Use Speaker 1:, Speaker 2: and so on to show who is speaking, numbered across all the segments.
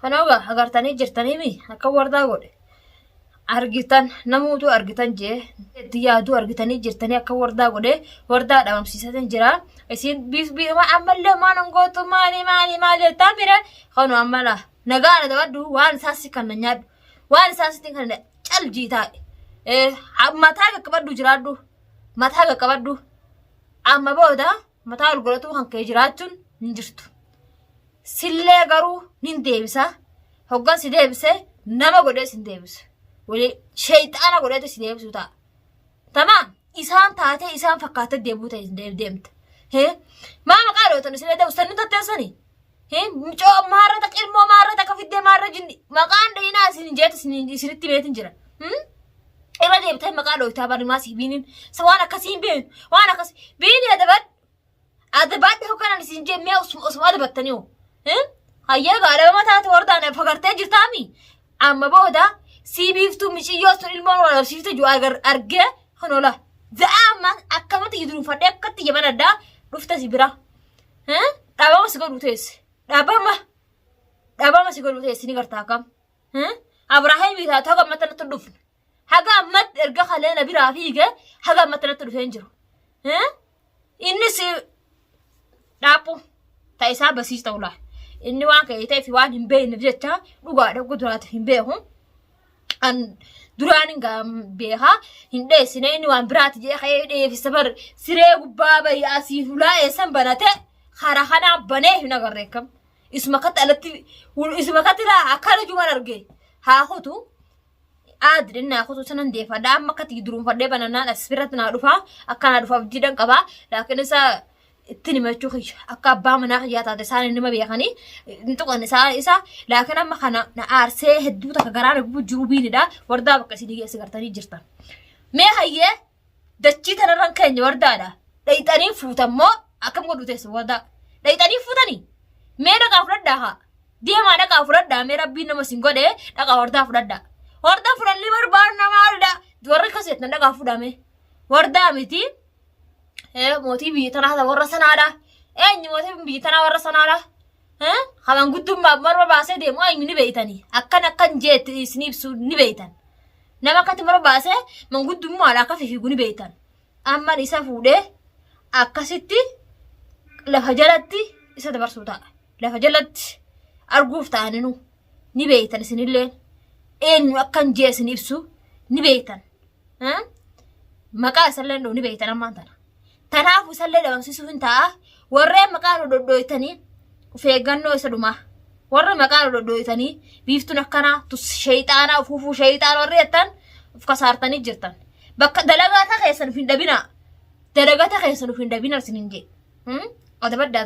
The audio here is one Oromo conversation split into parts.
Speaker 1: Kanaga agartanii jirtanii mi akka wardaa godhe argitan namuutu argitan jee itti yaadu argitanii jirtanii akka wardaa godhe wardaa dhabamsiisatan jira isin biif ammallee maan gootu maali taamire kanu ammala nagaana dabaddu waan isaasi kan nyaadhu waan isaasi kan calji taa'e mataa qaqqabaddu jiraaddu mataa qaqqabaddu amma booda mataa ulgolatu kan kee jiraachuun hin jirtu sillee garuu nin deebisa hoggan si deebise nama godhee sin deebisa wali shayxaana godhee si deebisu ta'a tamam isaan taatee isaan fakkaatee deebuu ta'e deemta maa maqaa dhootan isin deebisan ni tatteessanii mucoo maarrata qilmoo maarrata akka fiddee maarra jinni maqaan dhayinaa isin jeeta isinitti beetin jira irra deebitee maqaa dhootaa barimaa si biinin waan akkasiin beenu waan akkasii biini adabadde hogganan isin jemmee osuma adabattanii hayyaa gaadhama taate wardaan fagartee jirtaami amma booda si biiftuu michiyyoo sun ilmoon wal arsiifte jiru argee kanola za'aama akkamatti yidruunfadhee akkatti yaman addaa dhufte si bira dhabama si godhu teesse dhabama si godhu teesse ni gartaa kam abrahaamii taatu haga ammatti natti dhufne haga ammatti erga kaleena biraa fiige haga ammatti natti dhufeen jiru innis dhaapu ta'isaa basiis ta'ulaa inni waan ka'ee ta'eef waan hin beekneef jecha dhugaadha guduraatiif hin beeku an duraan hin beekaa hin dheessine inni waan biraati jee ka'ee dheefisa bar siree gubbaa bayii asii fulaa eessan banate hara kanaa banee hin agarreekam isuma katti alatti isuma katti laa akkana juman argee haa kutu aadrin naa kutu sanan deeffadha amma akkatti duruunfadhee banannaan asirratti naa dhufaa akkanaa dhufaaf jiidhan qabaa laakiin isaa ittini mechuu kiyya akka abbaa manaa kiyyaa taate isaan nima beekanii tuqan isaa laakiin amma kana na aarsee hedduu takka garaana gubbuu jiru biinidha wardaa bakka isin geessi gartanii jirtan mee hayyee dachii tanarran keenya wardaadha dhayxanii fuutammoo akkam godhu teessu wardaa dhayxanii fuutanii mee dhaqaa fudhadhaa haa deemaa dhaqaa fudhadhaa mee rabbiin nama sin godhee dhaqaa wardaa fudhadhaa wardaa fudhannii barbaadu namaadha warri kaseetan dhaqaa fudhame wardaa miti mootii biyya tanaa warra sanaadha eenyu mootii biyya tanaa warra sanaadha haman guddummaa marma baasee deemu eenyu ni beeytanii akkan jeetti isin ibsu ni beeytan nama akkatti marma baasee man guddummaadha akka fiigu ni beeytan amman isa fuudhee akkasitti lafa jalatti isa dabarsuu ta'a lafa jalatti arguuf ta'aninu ni beeytan isinillee eenyu akkan jee isin ibsu ni beeytan maqaa isallee ni beeytan ammaan tana tanaafu isallee dhabamsiisuu hin ta'a warreen maqaan dhodhooytanii feegannoo isa dhumaa warra maqaan dhodhooytanii biiftuun akkanaa tus shayxaanaa ufuufuu shayxaan warri jettan uf kasaartanii jirtan bakka dalagaata keessan uf hin dhabinaa dalagata keessan uf hin dhabina isinin jee adabaddaa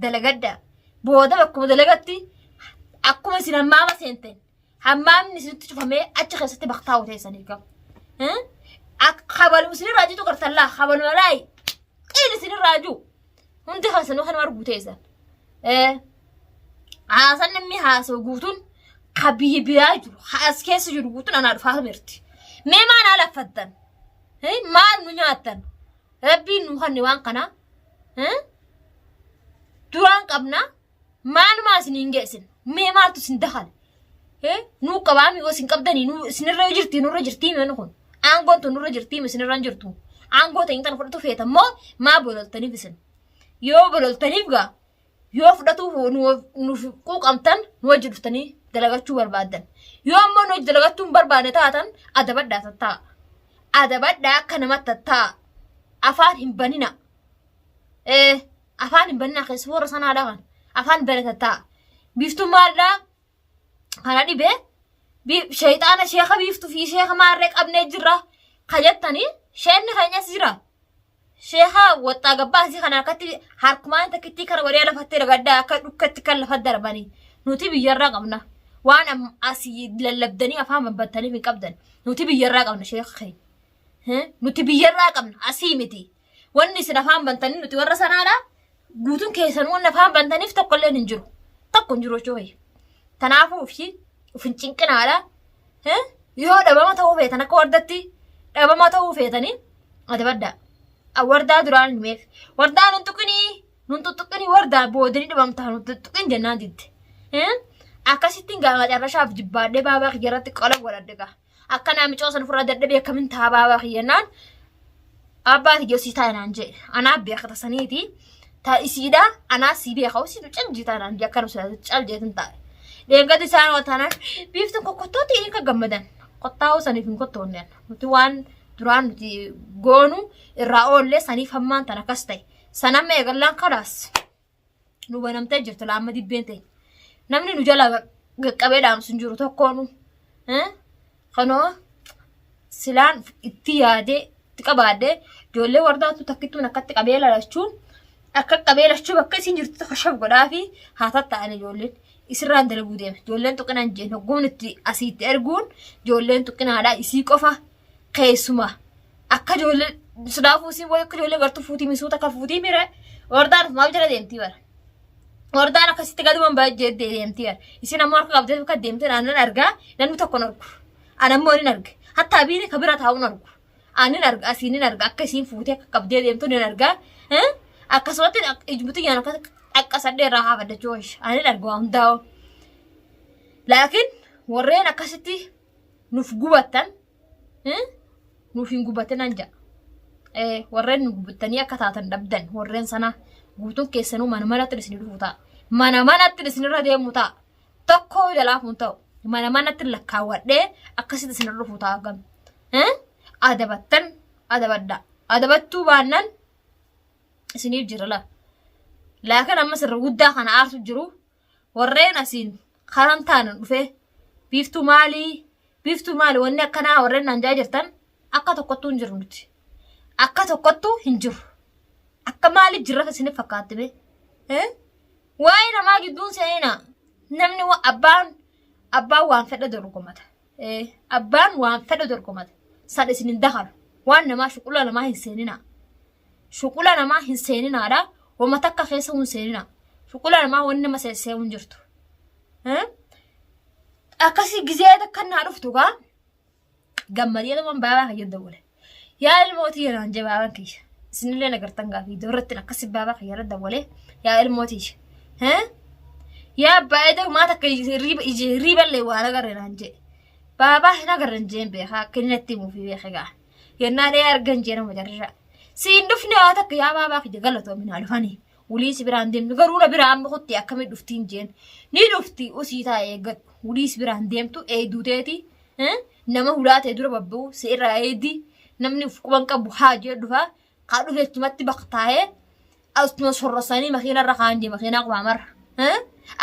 Speaker 1: dalagaddaa booda bakkuma dalagatti akkuma isin hammaama seenten hammaamni isinitti cufamee achi keessatti baktaa'u teessanii qabu خبر مسلم راجو تقرت الله خبر ملاي إيه سن راجو هم تخلص إنه خن مربوط إذا عاصن نمي هاسو قوتون خبيه بياجو خاص كيس جو قوتون أنا أعرفها مرتي ما أنا لفتن ما نياتن ربي نوخن نوان قنا دوران قبنا ما سنين جسن ما تسن دخل نو قبامي وسن قبدني نو سن رجرتي منهون aangoon tun nurra jirtii misinirraan jirtu aangoota intan fudhatu feetammoo maa bololtaniif isin yoo bololtaniif gaa yoo fudhatuuf nuuf quuqamtan nu wajji dhuftanii dalagachuu barbaaddan yoo ammoo nu wajji dalagachuu hin barbaanne taatan adabaddaa tatta'a adabaddaa akka namatti tatta'a afaan hin banina afaan hin banina keessa warra sanaadha kan afaan bane tatta'a biiftummaadhaa kana dhibee shayxaana sheekha biiftuu fi sheekha maarree qabnee jirra kajettanii sheenni keenyas jira sheekha waxxaa gabbaasii kana akkatti harkumaan takkittii kana waree lafatti ragaddaa akka dhukkatti kan lafa darbanii nuti biyyarraa qabna waan asii lallabdanii afaan babbattaniif hin qabdan nuti biyyarraa qabna sheekha keenya nuti biyyarraa qabna asii miti wanni isin afaan bantanii nuti warra sanaadha guutuun keessan wanni afaan bantaniif tokkolleen hin jiru tokko hin jiru jechuudha tanaafuu fi ufin cinqinaadha yoo dhabama ta'uu feetan akka wardatti dhabama ta'uu feetanii adabaddaa wardaa duraan himeef wardaan hin tuqinii ننطقني وردة بودني دبام تهانو تطقين جنان ديد أكاسيتين قامت الرشاف جبار دي بابا خيارات قلب ولا دقا أكنا ميجوسن فرادة دبي كمن تها بابا خيانان أبا تجوسي تانانجي أنا أبي أخذ سنيتي تا إسيدا أنا سيبي أخوسي تجنجي تانانجي أكرم سلا تجالجي تنتاي لين قد سان وتانا بيفتن كوكوتوتي إنك جمدان قطعوا سنيفين كوتونيان متوان duraan goonu irraa oolle saniif hammaan tana kastay sanamma eegallaan kalaas nu banamtee jirtu laamma dibbeen ta'e namni nu jala qaqqabee dhaamsun jiru tokkoonu kanoo silaan itti yaadee itti qabaadee ijoollee wardaatu takkittuun akkatti qabee lalachuun akka qabee lachuu bakka isin jirtu tokko shaf godhaa fi haa tatta'an ijoolleen isirraan dalaguu deema ijoolleen tuqinaan jeen hogguun itti asiitti erguun ijoolleen tuqinaadhaa isii qofa keessuma akka ijoollee sidaafuu siin wayi akka ijoollee gartuu fuutii misuuta akka fuutii mire wardaan maaf jala deemtii bara wardaan akkasitti gaduman baay'ee deemtii bara isin ammoo harka qabdee bakka deemtee naannan argaa namni tokko hin argu anammoo hin arge hatta abiin ka bira taa'uun argu anin arga asiin hin arga akka isiin fuutee akka qabdee deemtu hin argaa akkasumatti ijmutti yaan akka dhaqqasadhee irraa haafadachuu ho'ish anin argu waa hundaa'u laakiin warreen akkasitti nuuf gubattan nuuf hin gubatin anja warreen nu gubattanii akka taatan dhabdan warreen sana guutuun keessanuu mana manatti isin dhufu ta'a mana manatti isin irra deemu ta'a tokko jalaaf mun ta'u mana manatti lakkaawwadhee akkasitti isin dhufu ta'a gam adabattan adabadda adabattuu baannan isiniif jira la laakiin amma sirra guddaa kana aarsu jiru warreen asiin karan taanan dhufe biiftuu maali wanni akkanaa warreen naan jaa jirtan akka tokkottuu hin jiru nuti akka tokkottuu hin jiru akka maaliif jirra isiniif fakkaatti be waa'ee namaa gidduun seenaa namni abbaan waan fedha dorgomata abbaan waan fedha dorgomata san isin hin dakalu waan namaa shuqula namaa hin seeninaadha wama takka keessa hin seenina shuqula namaa wanni nama seessee hin jirtu akkasii gizee takka naa dhuftu gaa gammadee naman baabaa kiyya dawwale yaa ilmootii yeraan jabaaban kiyya isinillee nagartan gaafii doorratti akkasii baabaa kiyya dawwale yaa ilmootii yaa baay'ee maa takka riiballee waan agarre naan jee baabaa hin agarran jeen beekaa akka inni natti himuufi beeke gaa yennaan argan jee nama jarra siin dhufne haa takka yaa baabaa kiyya galatoominaa dhufanii uliisi biraan deemtu garuu na biraan boqotti akkamii dhuftiin jeen ni dhufti usii taa'ee eeggadhu uliisi biraan deemtu eeyduuteeti nama hulaatee dura babba'u seerraa eedi namni quban qabu haa jee dhufaa kaa dhufeechumatti baktaa'ee asuma sorrosanii makiinarra kaan jee makiinaa qubamarra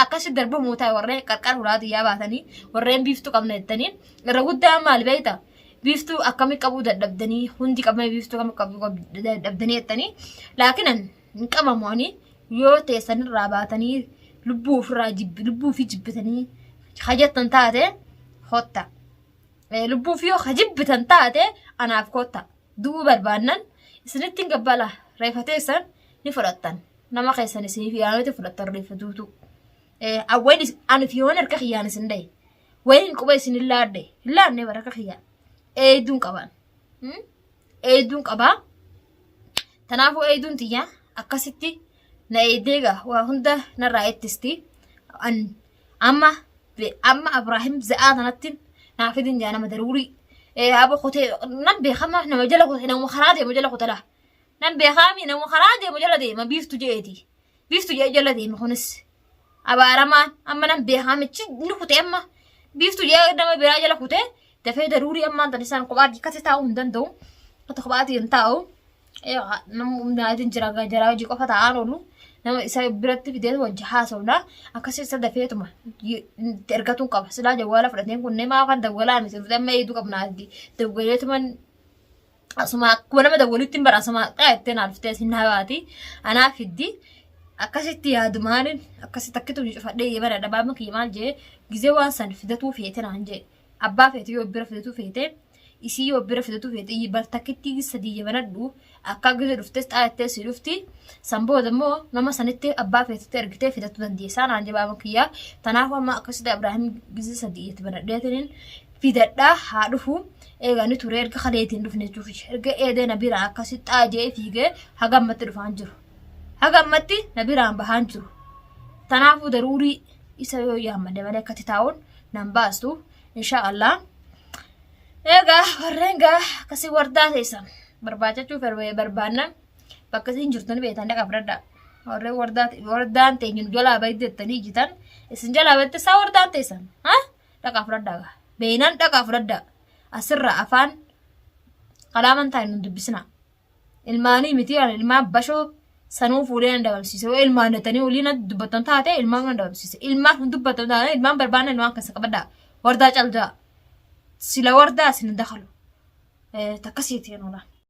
Speaker 1: akkasi darbamu taa'e warreen qarqar hulaatu yaa baatanii warreen biiftuu qabna jettanii irra guddaa maal beeyta biiftuu akkamii qabuu dadhabdanii hundi qabame biiftuu akkamii qabuu dadhabdanii jettanii laakiin hin qabamooni yoo teessanirraa baatanii lubbuu fi jibbitanii hajattan taate hotta lubbuu fi yoo hajibbitan taate anaaf kotta du'uu barbaannan isinitti hin gabbala reeffateessan ni fudhattan nama keessan isinii fi yaanoti fudhattan reeffatuutu awween ani fi yoon harka kiyyaan isin dhaye wayin quba isin hin laadne baraka kiyyaan eeyduun qabaa tanaafuu eeyduun tiyyaa akkasitti na eedeega waa hunda narraa ittisti amma Abraahim za'aa tanatti naafidin jaa nama daruurii abo kutee nan beekama nama jala kutee nama karaa deemu jala kutala nan beekami nama karaa deemu jala deema biiftu jee jala deema kunis abaaramaan amma nan beekamichi ni kutee amma biiftu jee nama biraa jala kutee dafee daruurii ammaan tan isaan kophaa dikkate taa'uu hin danda'u qotta kophaatii hin taa'u namni jira gajaraa hojii qofa ta'an oolu nama isa biratti fidee wajji haasawna akkasii isa dafeetuma ergatuun qaba silaa jawwaala fudhateen kunne maa kan dawwalaa miti amma eeduu qabnaati dawwaleetuman asuma akkuma nama dawwalitti hin bara asuma qayattee naalftee sin hawaati anaaf hiddi akkasitti yaadumaaniin akkasitti akkitu cufadhee yeemana dhabaama kiyya maal jee gizee waan san fidatuu feete naan jee abbaa feete yoo bira fidatuu feete isii yoo bira fidatu feete bartakkitti sadii yeemanadhu akka gizee dhuftes xaayattee si dhufti sanbooda immoo nama sanitti abbaa feetete ergitee fidatu dandeessaa naan jee baama kiyya tanaaf amma akkasitti Abrahaam gizee sadii yeemanadheetiniin fidadhaa haa dhufu eegani ture erga kaleetiin dhufne jechuufi erga eedee na bira akkasitti xaajee fiigee hagammatti dhufaan jiru haga ammatti na biraan bahaan jiru tanaafuu daruurii isa yoo yaammadde malee akkati taa'uun nan baastu insha Allah. Egaa warreen gaa akkasii wardaa teessan barbaachachuuf barbaanna bakka isin jirtan beektan dhaqa fudhadhaa. Warreen wardaan teenyuun jalaa baay'ee jettanii jitan isin jalaa baay'ee isaa wardaan teessan dhaqa fudhadhaa. Beenan dhaqa fudhadhaa. Asirraa afaan qalaaman taa'in nu dubbisna. Ilmaanii miti ilmaan bashoo sanuu fuudhee nan dabalsiise. Ilmaan netanii waliin dubbatan taate ilmaan nan dabalsiise. Ilmaan dubbatan taate ilmaan barbaanna ilmaan keessa qabadhaa. Wardaa caldaa. Sila wardaa isin dakhalu. Takkasiitiin oolaa.